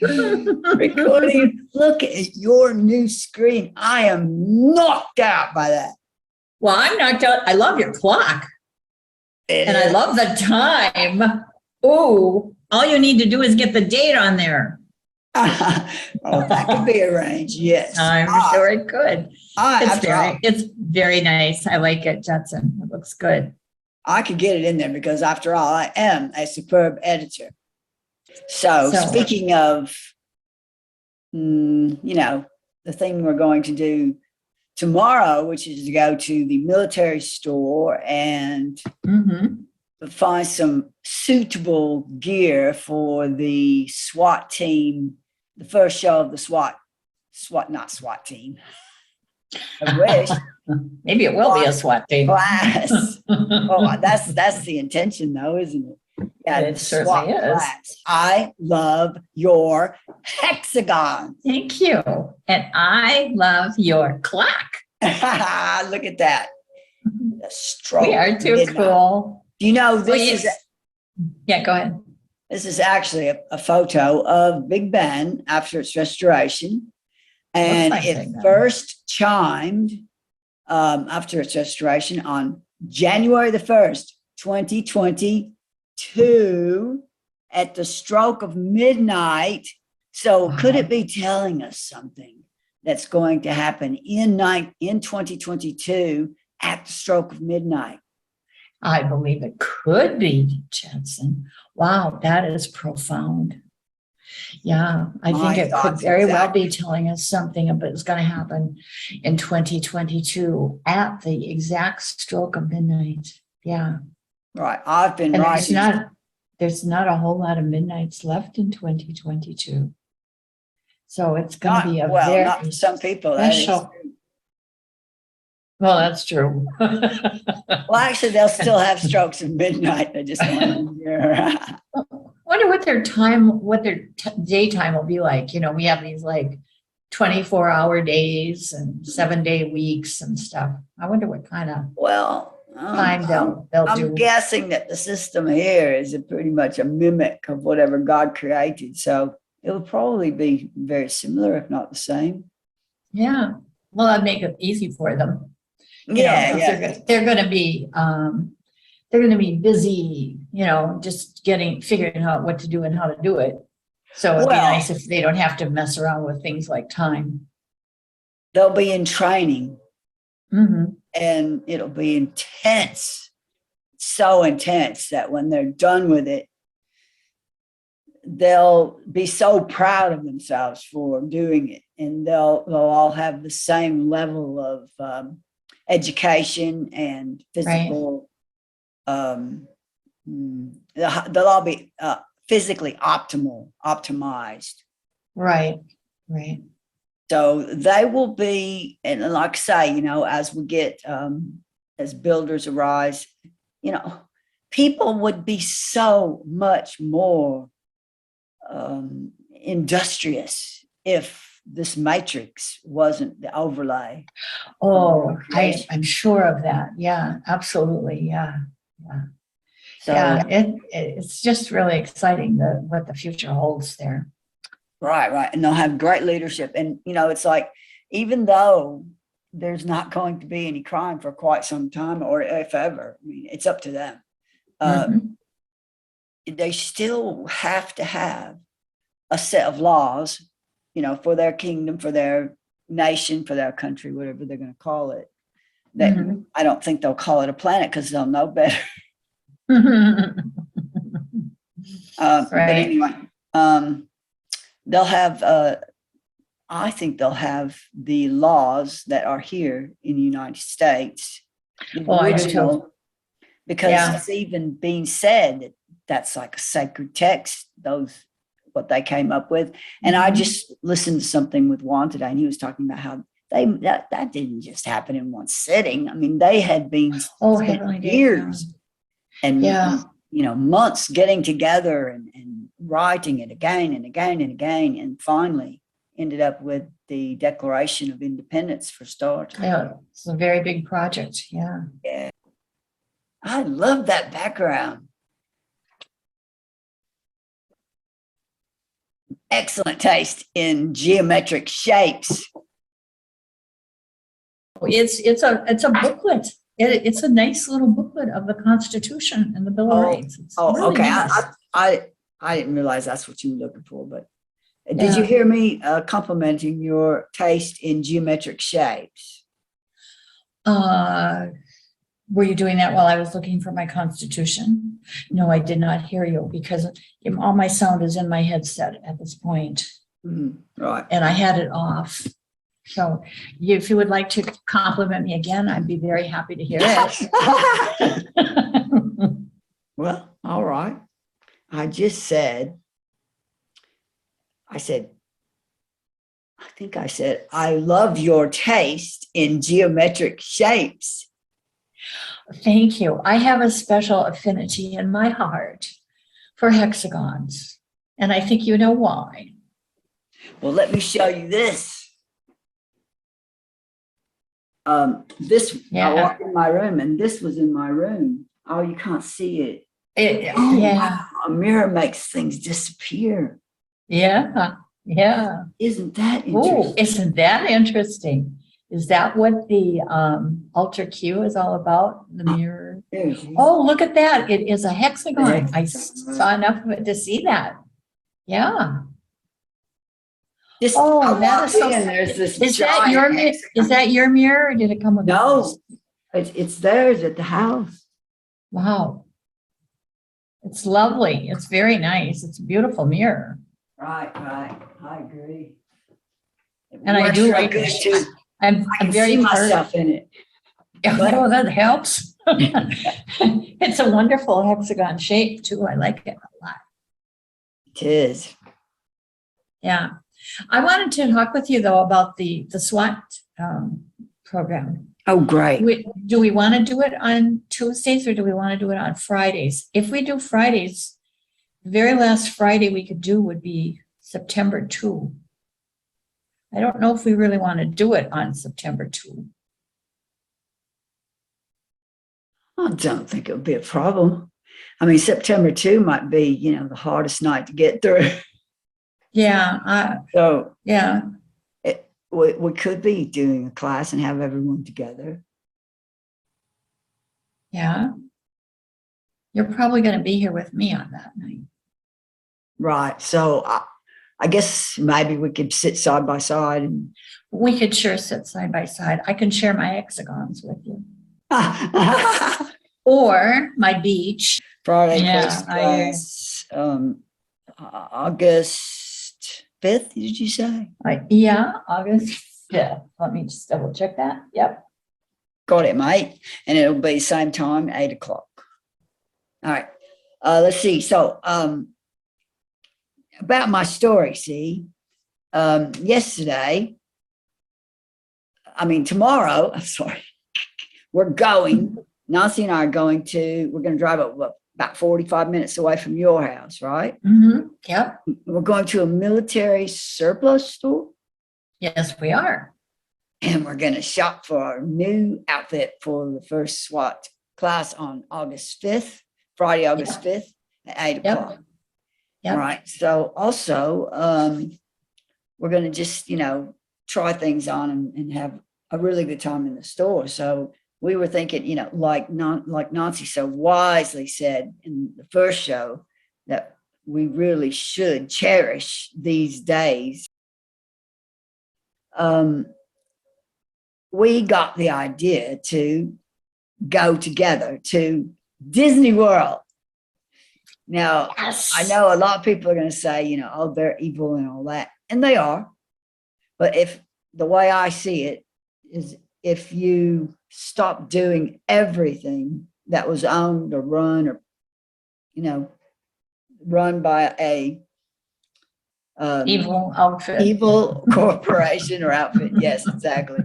Recording. Look at your new screen. I am knocked out by that. Well, I'm knocked out. I love your clock. I love the time. Oh, all you need to do is get the date on there. Oh, that could be arranged. Yes. I'm sure it could. It's very nice. I like it, Judson. It looks good. I could get it in there because after all, I am a superb editor. So speaking of, the thing we're going to do tomorrow, which is to go to the military store and find some suitable gear for the SWAT team, the first show of the not SWAT team. I wish. Maybe it will be a SWAT team. Class. Oh, that's the intention though, isn't it? Yeah, it certainly is. Class. I love your hexagon. Thank you. And I love your clock. Look at that. The stroke. We are too cool. Do you know this is yeah, go ahead. This is actually a photo of Big Ben after its restoration. And it first chimed after its restoration on January the 1st, 2022 at the stroke of midnight. So could it be telling us something that's going to happen in 2022 at the stroke of midnight? I believe it could be, Jensen. Wow, that is profound. Yeah, I think it could very well be telling us something about what's going to happen in 2022 at the exact stroke of midnight. Yeah. Right. I've been writing. There's not a whole lot of midnights left in 2022. So it's going to be very not for some people. special. Well, that's true. Well, actually, they'll still have strokes of midnight. They just want to wonder what their daytime will be like. We have these like 24-hour days and 7-day weeks and stuff. I wonder what kind of time they'll do. I'm guessing that the system here is pretty much a mimic of whatever God created. So it will probably be very similar, if not the same. Yeah. Well, that'd make it easy for them. They're going to be busy, just figuring out what to do and how to do it. So it'd be nice if they don't have to mess around with things like time. They'll be in training, and it'll be intense, so intense that when they're done with it, they'll be so proud of themselves for doing it, and they'll all have the same level of education and physical. They'll all be physically optimized. Right. So they will be, and like I say, as we get, as builders arise, people would be so much more industrious if this matrix wasn't the overlay. Oh, I'm sure of that. Yeah, absolutely. Yeah. So it's just really exciting what the future holds there. Right. And they'll have great leadership. And, it's like, even though there's not going to be any crime for quite some time, or if ever, it's up to them. They still have to have a set of laws, for their kingdom, for their nation, for their country, whatever they're going to call it. That I don't think they'll call it a planet because they'll know better. But anyway, they'll have, I think they'll have the laws that are here in the United States. Original, because it's even being said that that's like a sacred text, what they came up with. And I just listened to something with Juan today, and he was talking about how that didn't just happen in one sitting. They had been years and months getting together and writing it again and again and again, and finally ended up with the Declaration of Independence for start. Yeah, it's a very big project. Yeah. I love that background. excellent taste in geometric shapes. It's a booklet. It's a nice little booklet of the Constitution and the Bill of Rights. It's really Okay. nice. I didn't realize that's what you were looking for, but did you hear me complimenting your taste in geometric shapes? Were you doing that while I was looking for my Constitution? No, I did not hear you because all my sound is in my headset at this point. Right. And I had it off. So if you would like to compliment me again, I'd be very happy to hear it. Well, all right. I said, I love your taste in geometric shapes. Thank you. I have a special affinity in my heart for hexagons. And I think you know why. Well, let me show you this. I walked in my room and this was in my room. Oh, you can't see it. Wow, a mirror makes things disappear. Yeah. Isn't that interesting? Oh, isn't that interesting? Is that what the Ultra Q is all about? The mirror? Oh, look at that. It is a hexagon. I saw enough of it to see that. Yeah. That is so. There's this is that your mirror? Is that your mirror or did it come with? No, it's theirs at the house. Wow. It's lovely. It's very nice. It's a beautiful mirror. Right. I agree. And I do like it too. I'm very see myself in it. Oh, that helps. It's a wonderful hexagon shape too. I like it a lot. It is. Yeah. I wanted to talk with you though about the SWAT program. Oh, great. Do we want to do it on Tuesdays or do we want to do it on Fridays? If we do Fridays, the very last Friday we could do would be September 2. I don't know if we really want to do it on September 2. I don't think it would be a problem. I mean, September 2 might be, the hardest night to get through. Yeah. We could be doing a class and have everyone together. Yeah. You're probably going to be here with me on that night. Right. So I guess maybe we could sit side by side. And we could sure sit side by side. I can share my hexagons with you. Or my beach. Friday, first class, August 5th, did you say? August 5th. Let me just double check that. Yep. Got it, mate. And it'll be same time, 8 o'clock. All right. Let's see. So about my story, tomorrow, Nancy and I are going to drive about 45 minutes away from your house, right? Mm-hmm. Yep. We're going to a military surplus store. Yes, we are. And we're going to shop for our new outfit for the first SWAT class on August 5th, Friday, August 5th at 8 o'clock. Yep. Right. So also, we're going to just, try things on and have a really good time in the store. So we were thinking, like Nancy so wisely said in the first show, that we really should cherish these days. We got the idea to go together to Disney World. Now, yes. I know a lot of people are going to say, they're evil and all that, and they are. But the way I see it is, if you stop doing everything that was owned or run by a evil outfit, evil corporation or outfit, yes, exactly,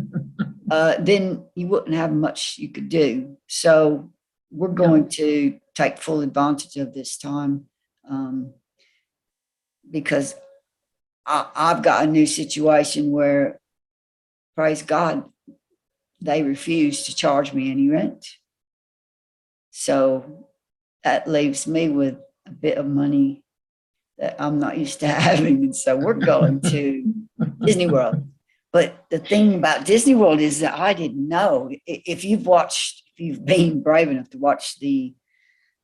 then you wouldn't have much you could do. So we're going to take full advantage of this time, because I've got a new situation where, praise God, they refuse to charge me any rent. So that leaves me with a bit of money that I'm not used to having. And so we're going to Disney World. But the thing about Disney World is that I didn't know. If you've been brave enough to watch the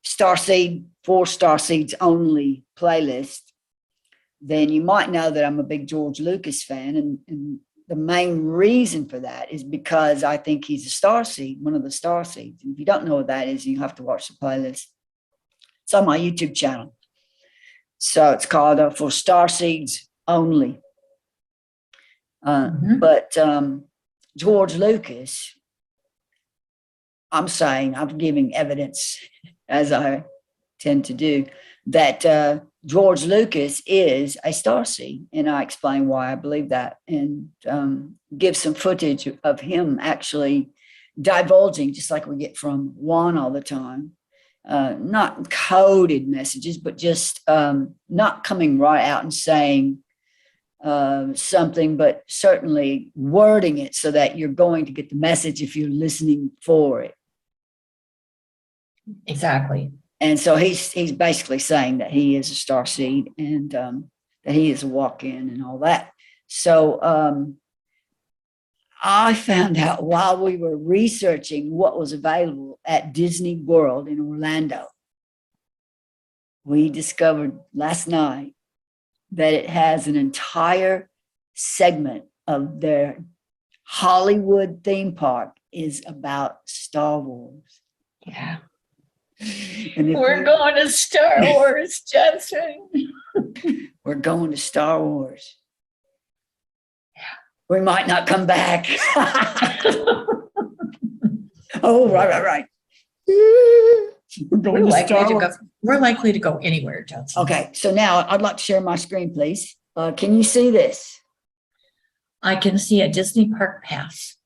Starseed, 4 Starseeds only playlist, then you might know that I'm a big George Lucas fan. And the main reason for that is because I think he's a starseed, one of the starseeds. And if you don't know what that is, you have to watch the playlist. It's on my YouTube channel. So it's called For Starseeds Only. But George Lucas, I'm saying, I'm giving evidence, as I tend to do, that George Lucas is a starseed, and I explain why I believe that, and give some footage of him actually divulging, just like we get from Juan all the time, not coded messages, but just not coming right out and saying something, but certainly wording it so that you're going to get the message if you're listening for it. Exactly. And so he's basically saying that he is a starseed and that he is a walk-in and all that. So I found out while we were researching what was available at Disney World in Orlando, we discovered last night that it has an entire segment of their Hollywood theme park is about Star Wars. Yeah. And we're going to Star Wars, Jensen. We're going to Star Wars. Yeah. We might not come back. Oh, right. We're likely to go anywhere, Jensen. Okay, so now I'd like to share my screen, please. Can you see this? I can see a Disney Park pass.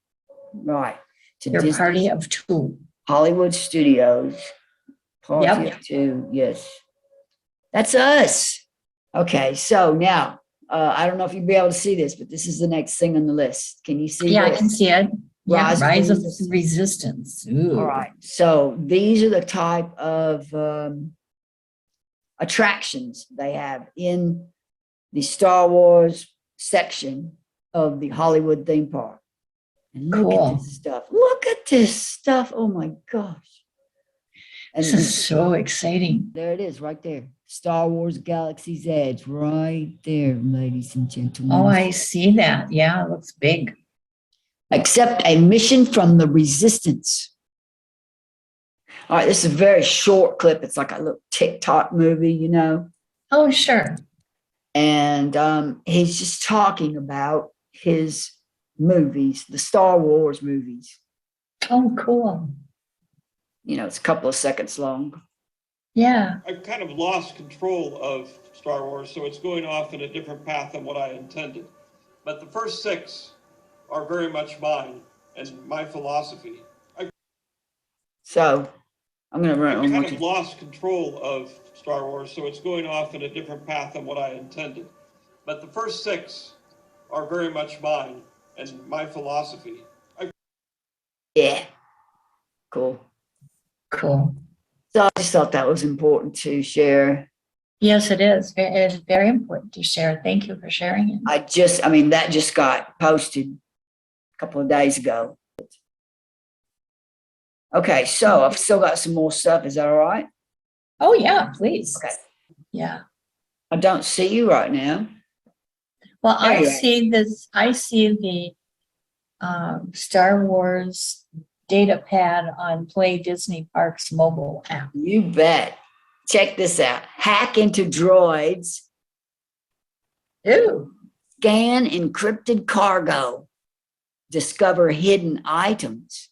Right. Your Disney, party of 2. Hollywood Studios. Party of 2, yes. That's us. Okay, so now, I don't know if you'll be able to see this, but this is the next thing on the list. Can you see Yeah, this? I can see it. Yeah, Rise of Resistance. Resistance. Ooh. All right, so these are the type of attractions they have in the Star Wars section of the Hollywood theme park. And look at this stuff. Look at this stuff. Oh my gosh. And this is so exciting. There it is, right there. Star Wars Galaxy's Edge, right there, ladies and gentlemen. Oh, I see that. Yeah, it looks big. Accept a mission from the Resistance. All right, this is a very short clip. It's like a little TikTok movie, you know. Oh, sure. And he's just talking about his movies, the Star Wars movies. Oh, cool. You know, it's a couple of seconds long. Yeah. I've kind of lost control of Star Wars, so it's going off in a different path than what I intended. But the first 6 are very much mine and my philosophy. So I'm going to run. I've kind of lost control of Star Wars, so it's going off in a different path than what I intended. But the first 6 are very much mine and my philosophy. Yeah. Cool. Cool. So I just thought that was important to share. Yes, it is. It is very important to share. Thank you for sharing it. That just got posted a couple of days ago. Okay, so I've still got some more stuff. Is that all right? Oh, yeah, please. Okay. Yeah. I don't see you right now. Well, I see this. I see the Star Wars data pad on Play Disney Parks mobile app. You bet. Check this out. Hack into droids. Ooh. Scan encrypted cargo. Discover hidden items.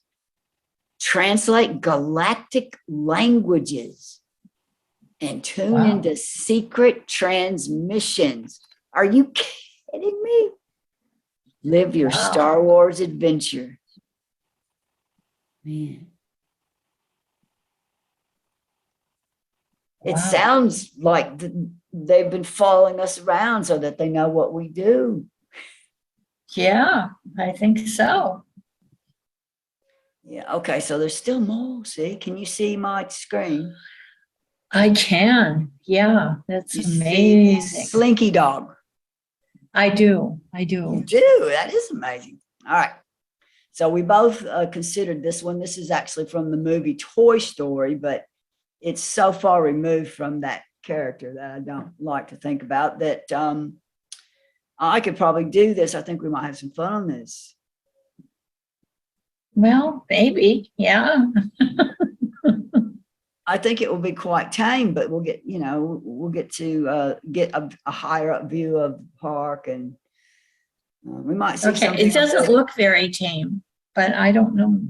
Translate galactic languages. And tune into secret transmissions. Are you kidding me? Live your Star Wars adventure. Man. It sounds like they've been following us around so that they know what we do. Yeah, I think so. Yeah, okay, so there's still more. See, can you see my screen? I can. Yeah, that's You see amazing. Slinky Dog. I do. You do. That is amazing. All right. So we both considered this one. This is actually from the movie Toy Story, but it's so far removed from that character that I don't like to think about that I could probably do this. I think we might have some fun on this. Well, maybe. Yeah. I think it will be quite tame, but we'll get, we'll get to get a higher up view of the park, and we might see something. It doesn't look very tame, but I don't know.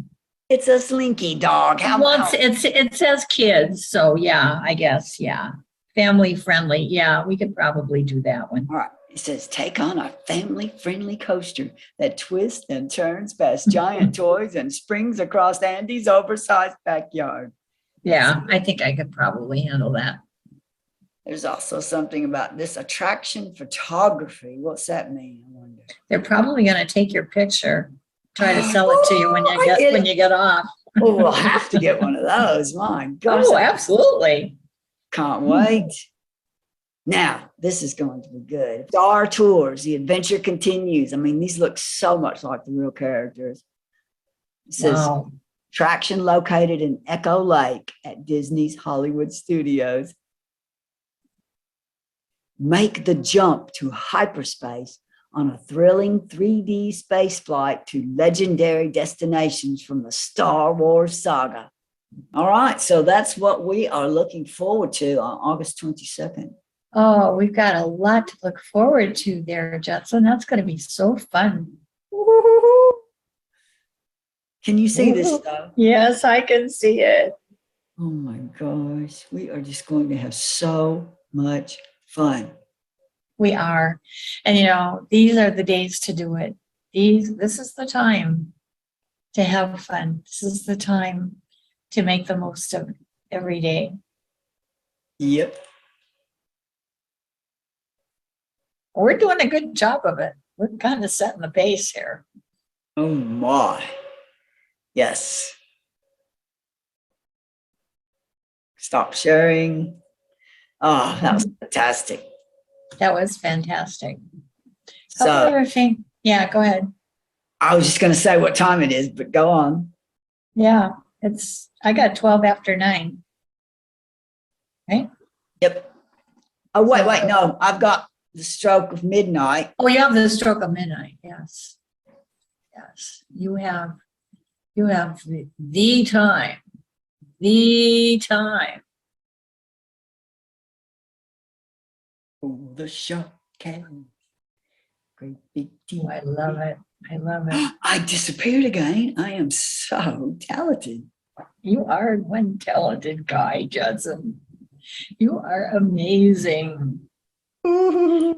It's a Slinky Dog. Well, it says kids, so yeah, I guess, yeah. Family friendly. Yeah, we could probably do that one. All right. It says, take on a family-friendly coaster that twists and turns past giant toys and springs across Andy's oversized backyard. Yeah, I think I could probably handle that. There's also something about this attraction photography. What's that mean? I wonder. They're probably going to take your picture, try to sell it to you when you get off. Oh, we'll have to get one of those. My gosh. Oh, absolutely. Can't wait. Now, this is going to be good. Star Tours, the adventure continues. I mean, these look so much like the real characters. It says, Wow. attraction located in Echo Lake at Disney's Hollywood Studios. Make the jump to hyperspace on a thrilling 3D space flight to legendary destinations from the Star Wars saga. All right, so that's what we are looking forward to on August 22nd. Oh, we've got a lot to look forward to there, Judson. That's going to be so fun. Can you see this stuff? Yes, I can see it. Oh my gosh, we are just going to have so much fun. We are. And these are the days to do it. This is the time to have fun. This is the time to make the most of every day. Yep. We're doing a good job of it. We're kind of setting the pace here. Oh my. Yes. Stop sharing. Oh, that was fantastic. That was fantastic. So, yeah, go ahead. I was just going to say what time it is, but go on. Yeah, I got 12 after 9. Right? Yep. Oh, wait, no, I've got the stroke of midnight. Oh, you have the stroke of midnight. Yes. Yes. You have the time. The time. Oh, the shock can. Great big team. Oh, I love it. I love it. I disappeared again. I am so talented. You are one talented guy, Judson. You are amazing. I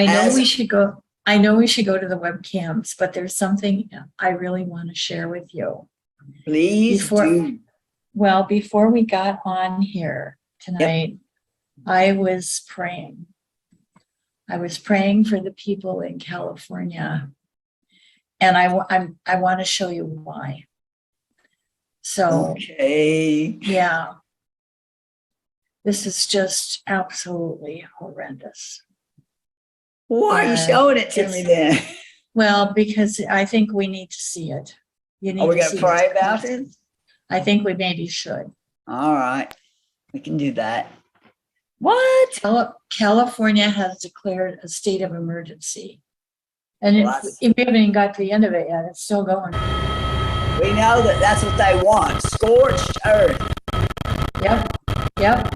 know we should go to the webcams, but there's something I really want to share with you. Please do. Well, before we got on here tonight, yep. I was praying for the people in California, and I want to show you why. So, okay. Yeah, this is just absolutely horrendous. Why are you showing it to me then? Well, because I think we need to see it. Are we going to pray about it? I think we maybe should. All right, we can do that. What? California has declared a state of emergency. And we haven't even got to the end of it yet. It's still going. We know that that's what they want. Scorched earth. Yep. Yep.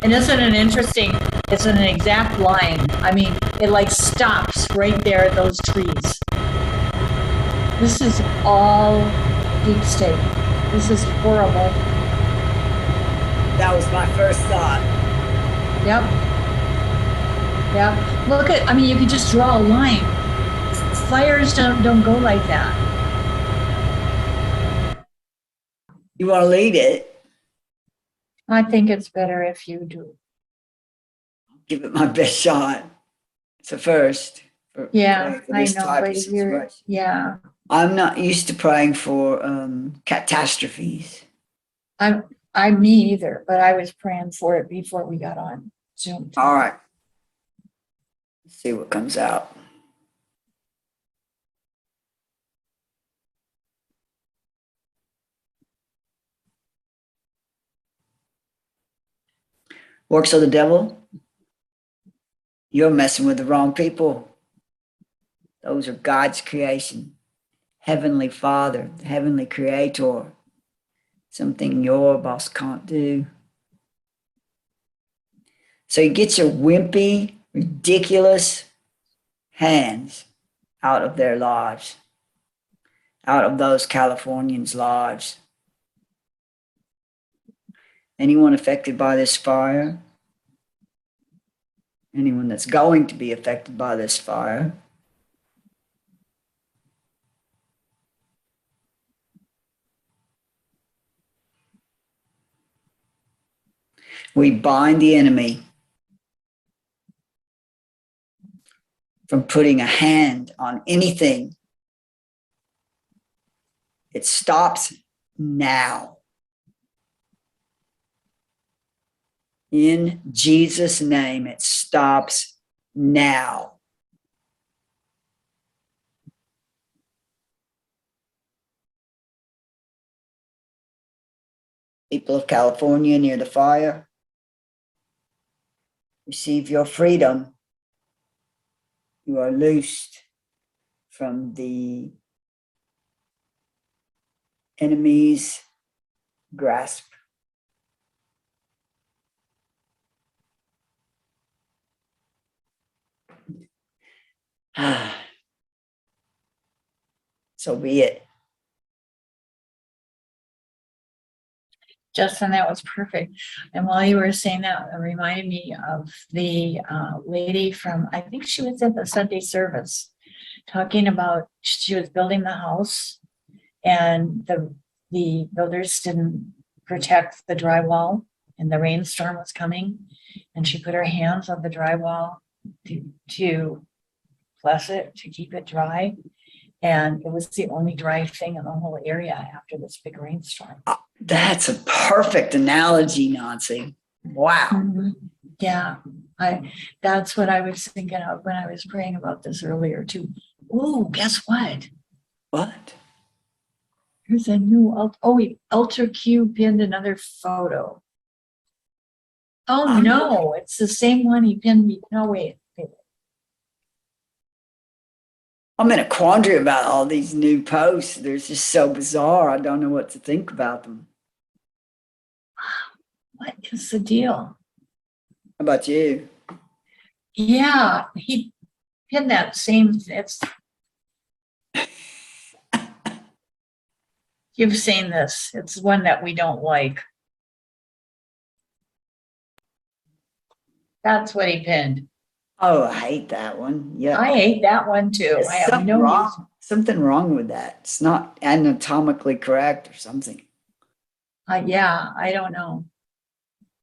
And isn't it interesting? It's an exact line. I mean, it like stops right there at those trees. This is all deep state. This is horrible. That was my first thought. Yep. Yep. Look at, you could just draw a line. Fires don't go like that. You want to lead it? I think it's better if you do. Give it my best shot. It's a first. I know, but yeah. I'm not used to praying for catastrophes. I me either, but I was praying for it before we got on Zoom. All right. Let's see what comes out. Works of the devil. You're messing with the wrong people. Those are God's creation. Heavenly Father, Heavenly Creator. Something your boss can't do. So you get your wimpy, ridiculous hands out of their lives, out of those Californians' lives. Anyone affected by this fire, anyone that's going to be affected by this fire, we bind the enemy from putting a hand on anything. It stops now. In Jesus' name, it stops now. People of California near the fire, receive your freedom. You are loosed from the enemy's grasp. So be it. Justin, that was perfect. And while you were saying that, it reminded me of the lady from, I think she was at the Sunday service, talking about she was building the house and the builders didn't protect the drywall and the rainstorm was coming. And she put her hands on the drywall to bless it, to keep it dry. And it was the only dry thing in the whole area after this big rainstorm. That's a perfect analogy, Nancy. Wow. Mm-hmm. Yeah, that's what I was thinking of when I was praying about this earlier too. Oh, guess what? What? Here's a new, Ultra Q pinned another photo. Oh, no, it's the same one he pinned me. No, wait. I'm in a quandary about all these new posts. They're just so bizarre. I don't know what to think about them. What is the deal? How about you? Yeah, he pinned that same, you've seen this. It's one that we don't like. That's what he pinned. Oh, I hate that one. Yeah. I hate that one too. There's I have something no wrong. Something wrong with that. It's not anatomically correct or something. Yeah, I don't know.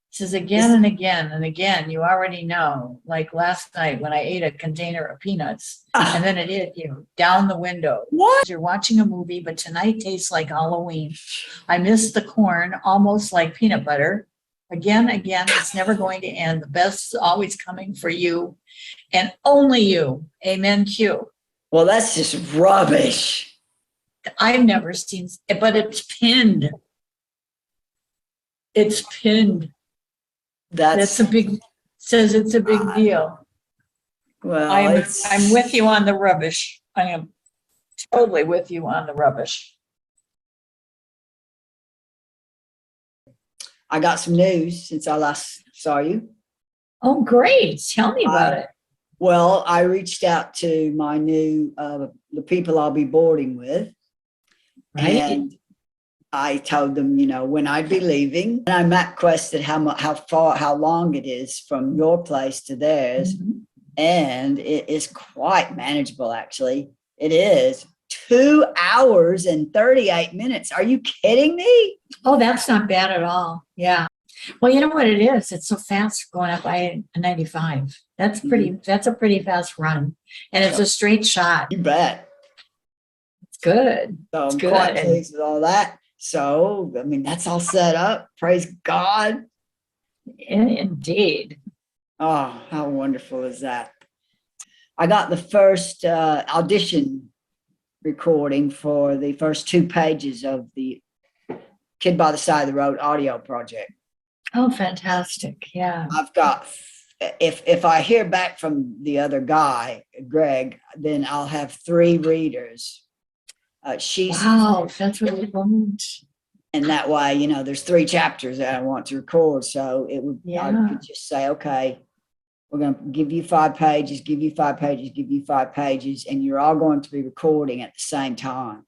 It says again and again and again, you already know, like last night when I ate a container of peanuts and then it hit you down the window. What? You're watching a movie, but tonight tastes like Halloween. I miss the corn, almost like peanut butter. Again, it's never going to end. The best is always coming for you and only you. Amen, Q. Well, that's just rubbish. I've never seen it, but it's pinned. It's pinned. That's a big, says it's a big deal. Well, I'm with you on the rubbish. I am totally with you on the rubbish. I got some news since I last saw you. Oh, great. Tell me about it. Well, I reached out to my new, the people I'll be boarding with. Right. And I told them, when I'd be leaving. And I map quested how long it is from your place to theirs. Mm-hmm. And it is quite manageable, actually. It is 2 hours and 38 minutes. Are you kidding me? Oh, that's not bad at all. Yeah. Well, you know what it is? It's so fast going up I-95. That's pretty, that's a pretty fast run. And it's a straight shot. You bet. good. So It's I'm quite good. pleased with all that. So, I mean, that's all set up. Praise God. Indeed. Oh, how wonderful is that? I got the first audition recording for the first 2 pages of the Kid by the Side of the Road audio project. Oh, fantastic. Yeah. I've got, if I hear back from the other guy, Greg, then I'll have 3 readers. Wow, that's really good. And that way, you know, there's 3 chapters that I want to record. So it would, I could just say, okay, we're going to give you 5 pages, give you 5 pages, give you 5 pages, and you're all going to be recording at the same time.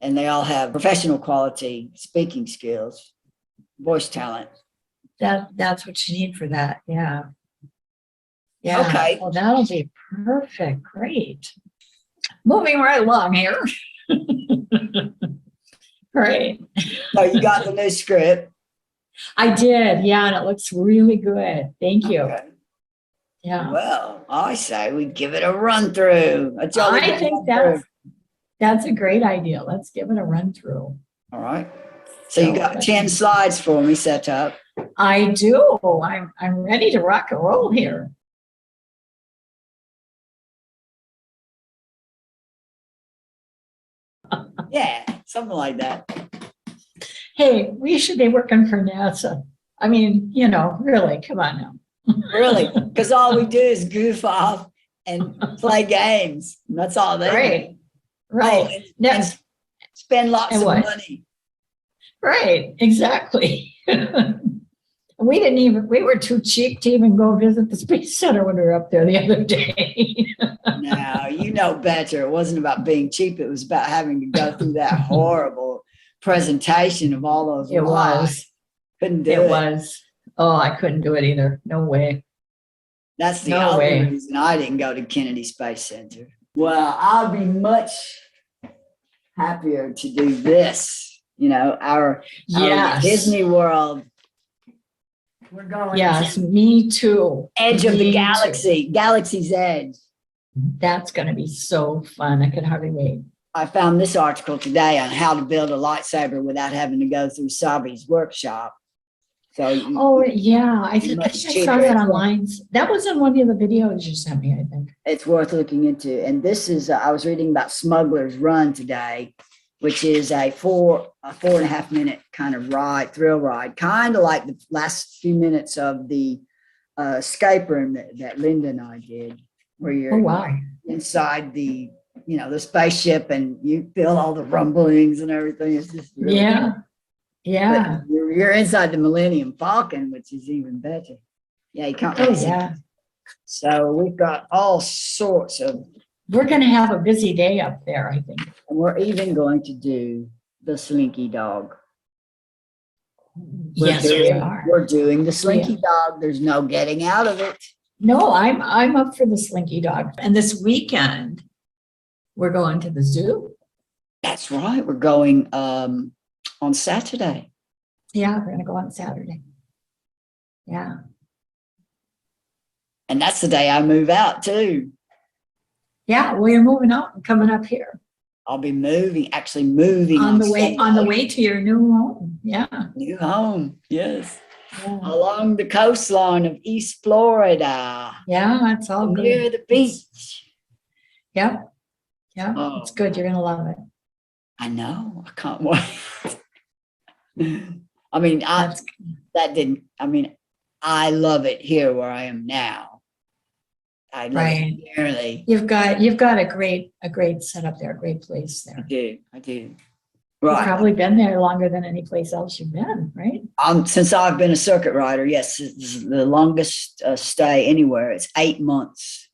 And they all have professional quality speaking skills, voice talent. That's what you need for that. Yeah. Yeah. Okay. Well, that'll be perfect. Great. Moving right along here. Great. So you got the new script. I did. Yeah. And it looks really good. Thank you. Okay. Yeah. Well, I say we give it a run through. I think that's a great idea. Let's give it a run through. All right. So you got 10 slides for me set up. I do. I'm ready to rock and roll here. Yeah, something like that. Hey, we should be working for NASA. I mean, you know, really, come on now. Really, because all we do is goof off and play games. That's all they Right. do. Right. Oh, and spend lots of money. Right, exactly. We were too cheap to even go visit the Space Center when we were up there the other day. No, you know better. It wasn't about being cheap. It was about having to go through that horrible presentation of all those It was. Couldn't do it. It was. Oh, I couldn't do it either. No way. That's the only reason I didn't go to Kennedy Space Center. Well, I'll be much happier to do this. You know, our Disney World. We're going. Yes, me too. Edge of the galaxy, Galaxy's Edge. That's going to be so fun. I could hardly wait. I found this article today on how to build a lightsaber without having to go through Sabi's workshop. So, I saw that online. That was in one of the videos you sent me, I think. It's worth looking into. And this is, I was reading about Smuggler's Run today, which is a 4.5 minute kind of ride, thrill ride, kind of like the last few minutes of the escape room that Linda and I did, where you're inside the, you know, the spaceship and you feel all the rumblings and everything. It's just really cool. Yeah. You're inside the Millennium Falcon, which is even better. Yeah, you can't. So we've got all sorts of. We're going to have a busy day up there, I think. And we're even going to do the Slinky Dog. We are. We're doing the Slinky Dog. There's no getting out of it. No, I'm up for the Slinky Dog. And this weekend, we're going to the zoo. That's right. We're going on Saturday. Yeah, we're going to go on Saturday. Yeah. And that's the day I move out too. Yeah, well, you're moving out and coming up here. I'll be moving on the way to your new home. Yeah. New home. Yes. Yeah. Along the coastline of East Florida. Yeah, it's all good. Near the beach. Yep. Yeah. Oh. It's good. You're going to love it. I know. I can't wait. I mean, I love it here where I am now. I love it dearly. You've got a great setup there, a great place there. I do. Right. You've probably been there longer than any place else you've been, right? Since I've been a circuit rider, yes, it's the longest stay anywhere. It's 8 months.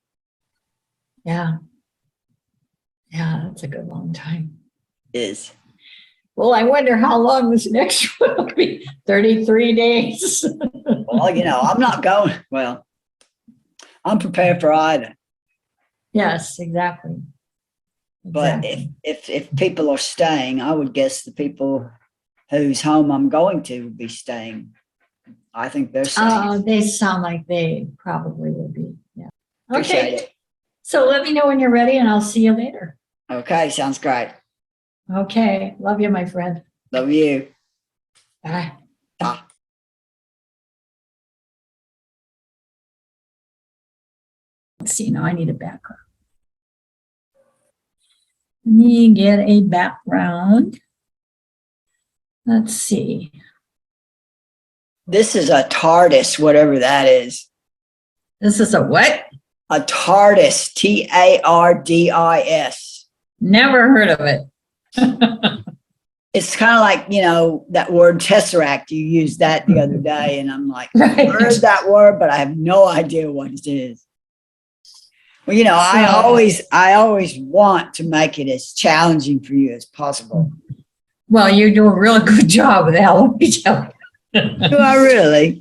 Yeah. Yeah, that's a good long time. It is. Well, I wonder how long this next one will be. 33 days. Well, you know, I'm not going. Well, I'm prepared for either. Yes, exactly. But if people are staying, I would guess the people whose home I'm going to would be staying. I think they're staying. They sound like they probably will be. Yeah. Okay. So let me know when you're ready and I'll see you later. Okay, sounds great. Okay. Love you, my friend. Love you. Bye. Bye. Let's see. Now I need a background. Let me get a background. Let's see. This is a TARDIS, whatever that is. This is a what? A TARDIS, TARDIS. Never heard of it. It's kind of like, that word tesseract. You used that the other day, and I'm like, Right. I heard that word, but I have no idea what it is. Well, I always want to make it as challenging for you as possible. Well, you do a really good job with that, let me tell you. Do I really?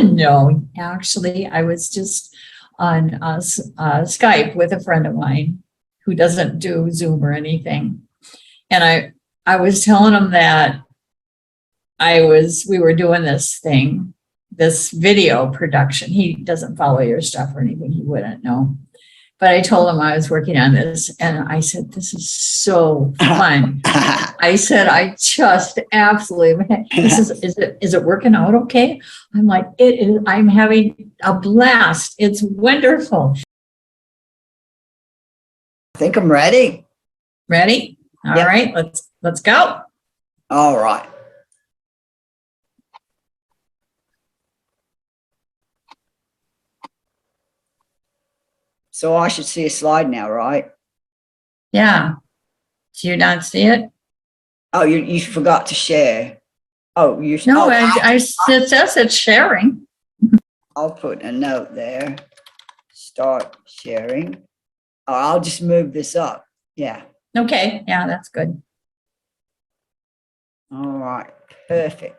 No, actually, I was just on Skype with a friend of mine who doesn't do Zoom or anything. And I was telling him that we were doing this video production. He doesn't follow your stuff or anything. He wouldn't know. But I told him I was working on this, and I said, this is so fun. I said, I just absolutely, he says, is it working out okay? I'm like, it is, I'm having a blast. It's wonderful. I think I'm ready. Ready? All Yep. right, let's go. All right. So I should see a slide now, right? Yeah. Do you not see it? Oh, you forgot to share. Oh, No, it says it's sharing. I'll put a note there. Start sharing. Oh, I'll just move this up. Yeah. Okay, yeah, that's good. All right. Perfect.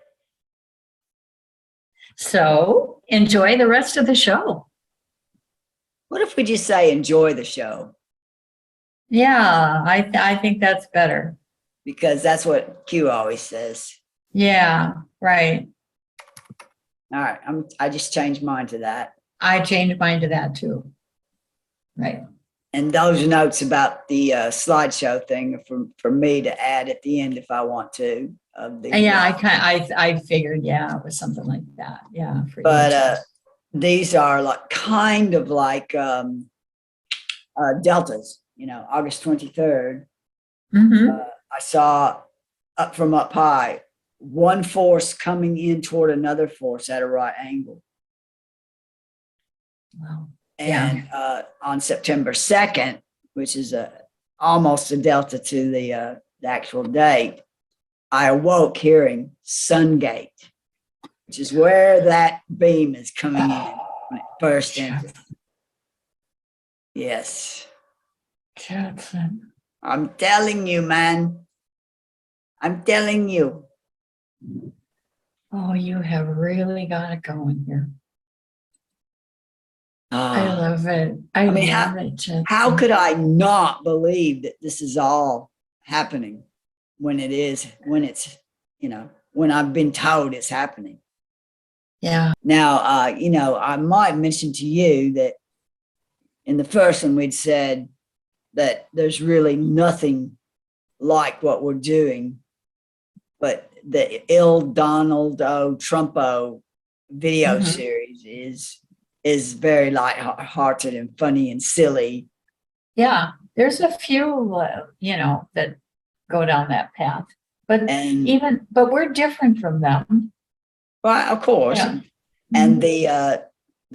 So enjoy the rest of the show. What if we just say enjoy the show? Yeah, I think that's better. Because that's what Q always says. Yeah, right. All right. I just changed mine to that. I changed mine to that too. Right. And those notes about the slideshow thing are for me to add at the end if I want to. Yeah, I figured, yeah, it was something like that. Yeah. But these are kind of like deltas. August 23rd. Mm-hmm. I saw up high, one force coming in toward another force at a right angle. Wow. And on September 2nd, which is almost a delta to the actual date, I awoke hearing Sungate, which is where that beam is coming in when it first enters. Yes. Jackson. I'm telling you, man. I'm telling you. Oh, you have really got it going here. I love it. I mean, love it. Jackson. How could I not believe that this is all happening when it's, when I've been told it's happening? Yeah. Now, I might mention to you that in the first one, we'd said that there's really nothing like what we're doing, but the Il Donald O Trumpo video series is very lighthearted and funny and silly. Yeah, there's a few, that go down that path, but we're different from them. Well, of course. Yeah. And the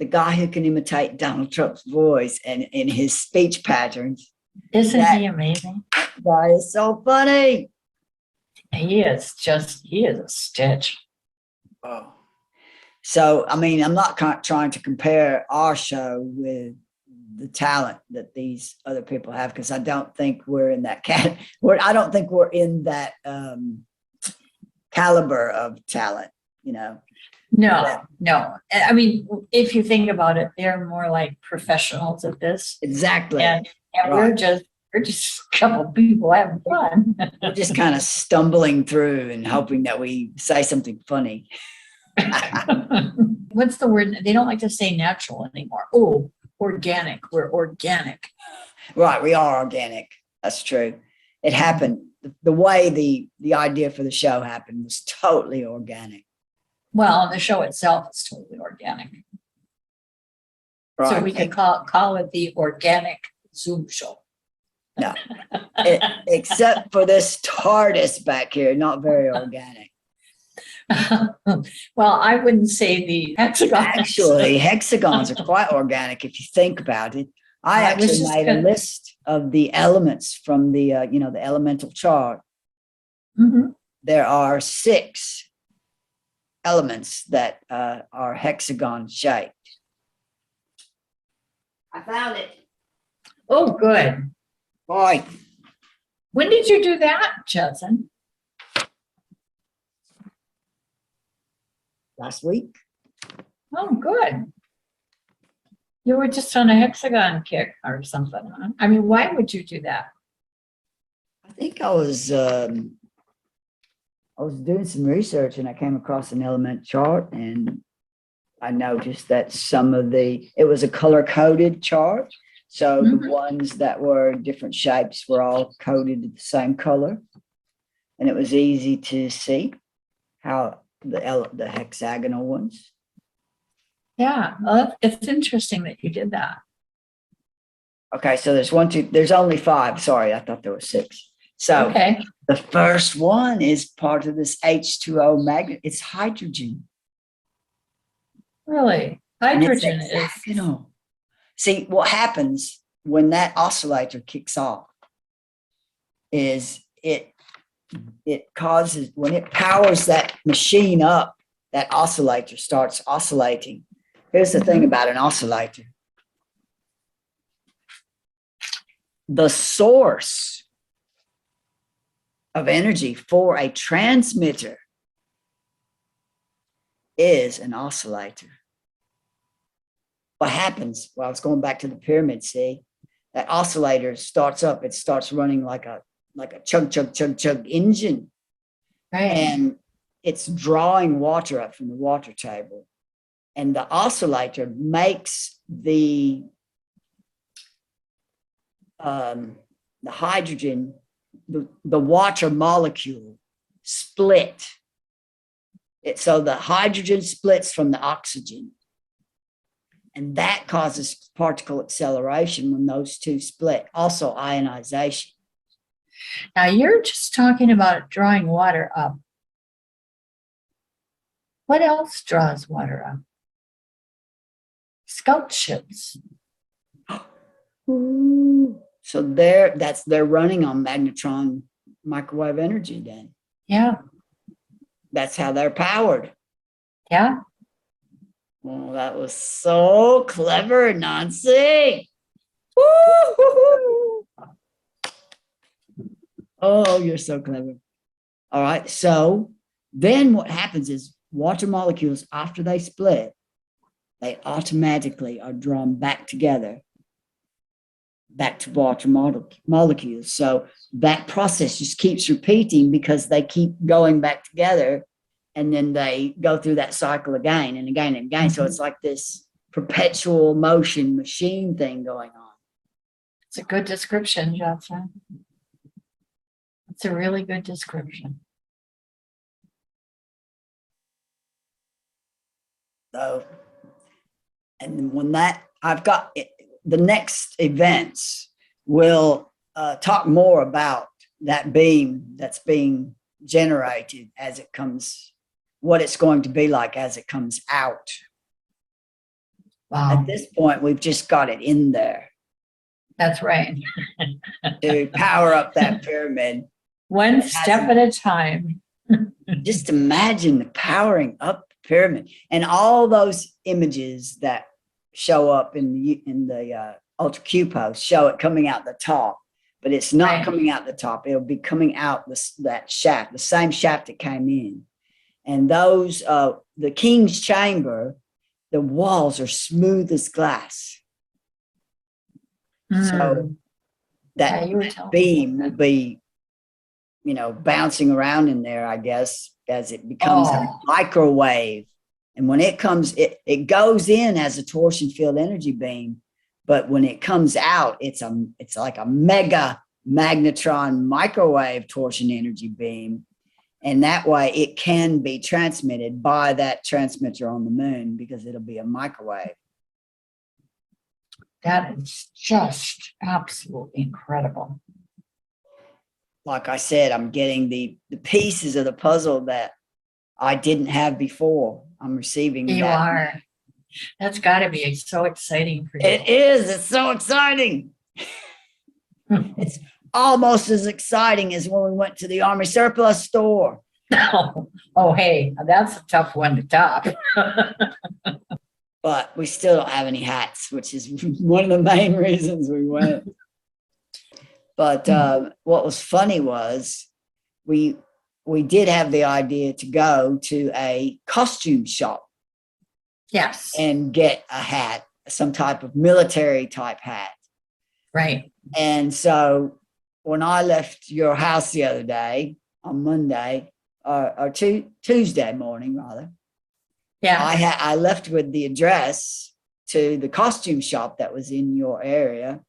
guy who can imitate Donald Trump's voice and in his speech patterns. Isn't he amazing? That is so funny. He is a stitch. Oh. So, I mean, I'm not trying to compare our show with the talent that these other people have, because I don't think we're in that I don't think we're in that caliber of talent, No. I mean, if you think about it, they're more like professionals at this. Exactly. And we're just a couple of people having fun. We're just kind of stumbling through and hoping that we say something funny. What's the word? They don't like to say natural anymore. Oh, organic. We're organic. Right. We are organic. That's true. It happened. The way the idea for the show happened was totally organic. Well, the show itself is totally organic. Right? So we could call it the organic Zoom show. No, except for this TARDIS back here, not very organic. Well, I wouldn't say the hexagon. Actually, hexagons are quite organic if you think about it. I actually made a list of the elements from the the elemental chart. Mm-hmm. There are 6 elements that are hexagon shaped. I found it. Oh, good. Boy, When did you do that, Judson? last week. Oh, good. You were just on a hexagon kick or something, huh? I mean, why would you do that? I think I was doing some research and I came across an element chart and I noticed that it was a color coded chart. So the ones that were different shapes were all coded the same color. And it was easy to see how the hexagonal ones. Yeah, well, it's interesting that you did that. Okay, so there's only 5. Sorry, I thought there were 6. So Okay. the first one is part of this H2O magnet. It's hydrogen. Really? And it's Hydrogen is. hexagonal. See, what happens when that oscillator kicks off is it causes, when it powers that machine up, that oscillator starts oscillating. Here's the thing about an oscillator. The source of energy for a transmitter is an oscillator. What happens? Well, it's going back to the pyramid, see? That oscillator starts up, it starts running like a chug, chug, chug, chug engine. Right. And it's drawing water up from the water table. And the oscillator makes the hydrogen, the water molecule split. So the hydrogen splits from the oxygen. And that causes particle acceleration when those two split. Also ionization. Now you're just talking about drawing water up. What else draws water up? Scout ships. So they're running on magnetron microwave energy then. Yeah. That's how they're powered. Yeah. Well, that was so clever, Nancy. Woo-hoo-hoo. Oh, you're so clever. All right. So then what happens is water molecules, after they split, they automatically are drawn back together, back to water molecules. So that process just keeps repeating because they keep going back together. And then they go through that cycle again and again and again. So it's like this perpetual motion machine thing going on. It's a good description, Judson. It's a really good description. So, and when I've got it, the next events will talk more about that beam that's being generated as it comes, what it's going to be like as it comes out. Wow. At this point, we've just got it in there. That's right. To power up that pyramid. One step at a time. Just imagine the powering up pyramid and all those images that show up in the Ultra Q post show it coming out the top, but it's not coming out the top. It'll be coming out that shaft, the same shaft that came in. And those, the King's Chamber, the walls are smooth as glass. So that beam will be, bouncing around in there, I guess, as it becomes a microwave. And when it comes, it goes in as a torsion field energy beam, but when it comes out, it's like a mega magnetron microwave torsion energy beam. And that way it can be transmitted by that transmitter on the moon because it'll be a microwave. That is just absolutely incredible. Like I said, I'm getting the pieces of the puzzle that I didn't have before. I'm receiving You that. are. That's got to be so exciting for you. It is. It's so exciting. It's almost as exciting as when we went to the Army surplus store. Oh, hey, that's a tough one to top. But we still don't have any hats, which is one of the main reasons we went. But what was funny was we did have the idea to go to a costume shop. Yes. And get a hat, some type of military type hat. Right. And so when I left your house the other day on Monday, or Tuesday morning rather, yeah, I left with the address to the costume shop that was in your area.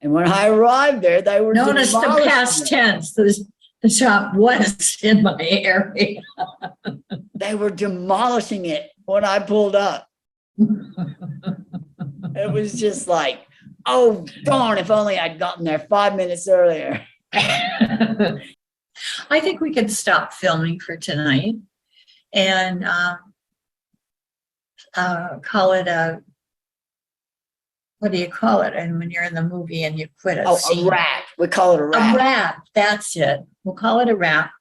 And when I arrived there, they were notice the past tense. The shop was in my area. They were demolishing it when I pulled up. It was just like, oh, darn, if only I'd gotten there 5 minutes earlier. I think we could stop filming for tonight and call it a, what do you call it? And when you're in the movie and you quit a scene. A wrap. We call it a wrap. A wrap. That's it. We'll call it a wrap.